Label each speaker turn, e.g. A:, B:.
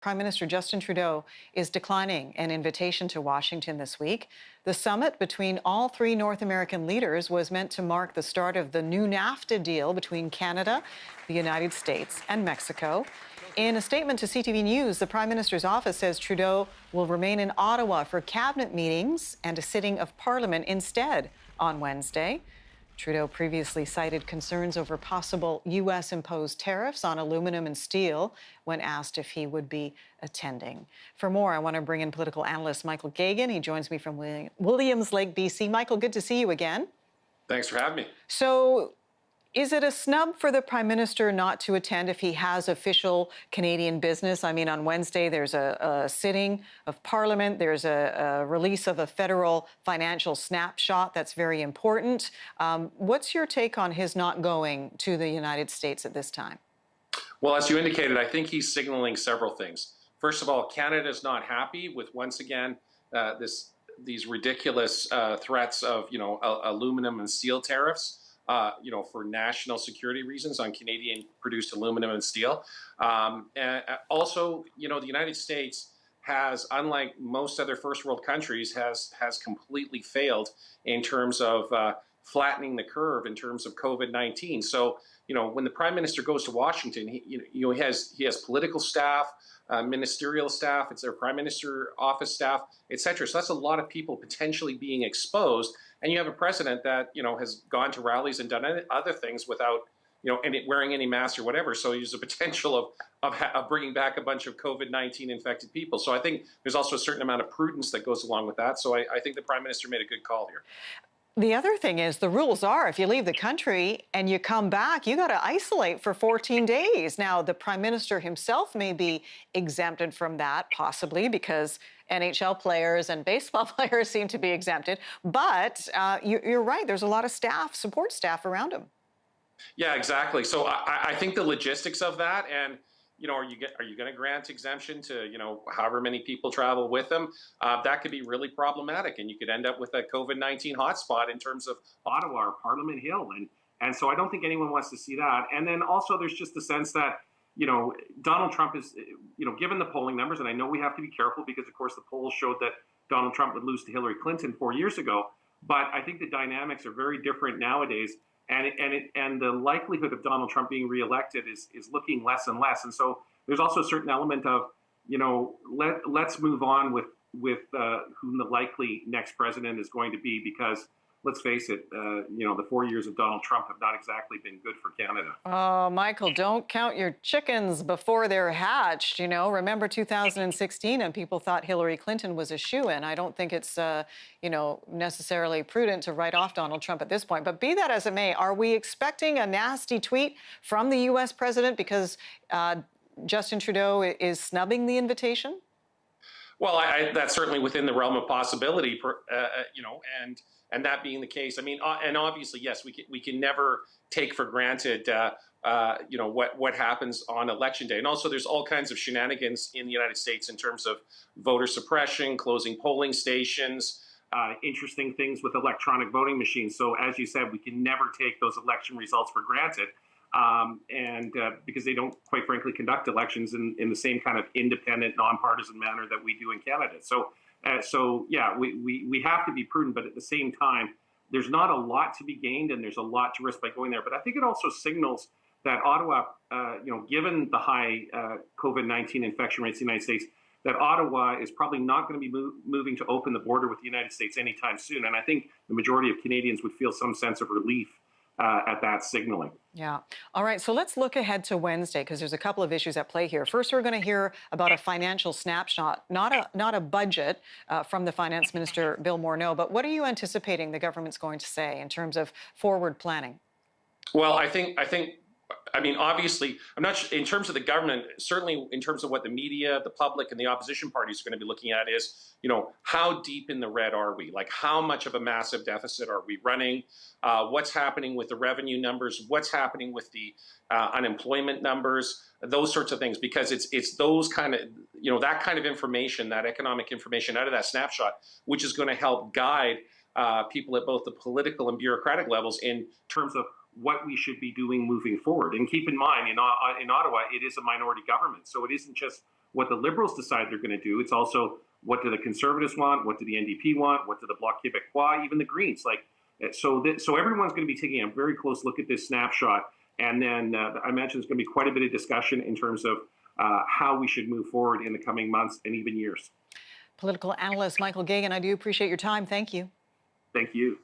A: Prime Minister Justin Trudeau is declining an invitation to Washington this week. The summit between all three North American leaders was meant to mark the start of the new NAFTA deal between Canada, the United States, and Mexico. In a statement to CTV News, the Prime Minister's office says Trudeau will remain in Ottawa for cabinet meetings and a sitting of Parliament instead on Wednesday. Trudeau previously cited concerns over possible U.S.-imposed tariffs on aluminum and steel when asked if he would be attending. For more, I want to bring in political analyst Michael Geoghegan. He joins me from Williams Lake, BC. Michael, good to see you again.
B: Thanks for having me.
A: So, is it a snub for the Prime Minister not to attend if he has official Canadian business? I mean, on Wednesday, there's a sitting of Parliament. There's a release of a federal financial snapshot that's very important. What's your take on his not going to the United States at this time?
B: Well, as you indicated, I think he's signaling several things. First of all, Canada's not happy with, once again, these ridiculous threats of, aluminum and steel tariffs. For national security reasons on Canadian-produced aluminum and steel. And also, the United States has, unlike most other first-world countries, has completely failed in terms of flattening the curve in terms of COVID-19. So, when the Prime Minister goes to Washington, he has political staff, ministerial staff, it's their Prime Minister office staff, etc. So that's a lot of people potentially being exposed. And you have a president that, has gone to rallies and done other things without, wearing any mask or whatever. So there's a potential of bringing back a bunch of COVID-19 infected people. So I think there's also a certain amount of prudence that goes along with that. So I think the Prime Minister made a good call here.
A: The other thing is the rules are if you leave the country and you come back, you got to isolate for 14 days. Now, the Prime Minister himself may be exempted from that, possibly because NHL players and baseball players seem to be exempted. But you're right. There's a lot of staff, support staff around him.
B: Yeah, exactly. So I think the logistics of that and are you going to grant exemption to, however many people travel with them? That could be really problematic, and you could end up with a COVID-19 hotspot in terms of Ottawa or Parliament Hill. And so I don't think anyone wants to see that. And then also there's just the sense that, Donald Trump is, given the polling numbers, and I know we have to be careful because, of course, the polls showed that Donald Trump would lose to Hillary Clinton 4 years ago. But I think the dynamics are very different nowadays. And the likelihood of Donald Trump being reelected is looking less and less. And so there's also a certain element of, let's move on with whom the likely next president is going to be, because let's face it, the 4 years of Donald Trump have not exactly been good for Canada.
A: Oh, Michael, don't count your chickens before they're hatched. Remember 2016 and people thought Hillary Clinton was a shoo-in. I don't think it's, necessarily prudent to write off Donald Trump at this point. But be that as it may, are we expecting a nasty tweet from the U.S. president because Justin Trudeau is snubbing the invitation?
B: Well, that's certainly within the realm of possibility, and that being the case, I mean, and obviously, yes, we can never take for granted, what happens on Election Day. And also, there's all kinds of shenanigans in the United States in terms of voter suppression, closing polling stations, interesting things with electronic voting machines. So, as you said, we can never take those election results for granted. Because they don't, quite frankly, conduct elections in the same kind of independent, nonpartisan manner that we do in Canada. So yeah, we have to be prudent, but at the same time, there's not a lot to be gained and there's a lot to risk by going there. But I think it also signals that Ottawa, given the high COVID-19 infection rates in the United States, that Ottawa is probably not going to be moving to open the border with the United States anytime soon. And I think the majority of Canadians would feel some sense of relief at that signaling.
A: Yeah. All right. So let's look ahead to Wednesday, because there's a couple of issues at play here. First, we're going to hear about a financial snapshot, not a budget from the Finance Minister, Bill Morneau. But what are you anticipating the government's going to say in terms of forward planning?
B: Well, I mean, obviously, I'm not sure in terms of the government, certainly in terms of what the media, the public, and the opposition parties are going to be looking at is, how deep in the red are we? Like, how much of a massive deficit are we running? What's happening with the revenue numbers? What's happening with the unemployment numbers? Those sorts of things, because it's those kind of, that kind of information, that economic information out of that snapshot, which is going to help guide people at both the political and bureaucratic levels in terms of what we should be doing moving forward. And keep in mind, in Ottawa, it is a minority government. So it isn't just
C: what the Liberals decide they're going to do. It's also what do the Conservatives want, what do the NDP want, what do the Bloc Québécois, even the Greens. So everyone's going to be taking a very close look at this snapshot, and then I imagine there's going to be quite a bit of discussion in terms of how we should move forward in the coming months and even years.
A: Political analyst Michael Geoghegan, I do appreciate your time. Thank you.
C: Thank you.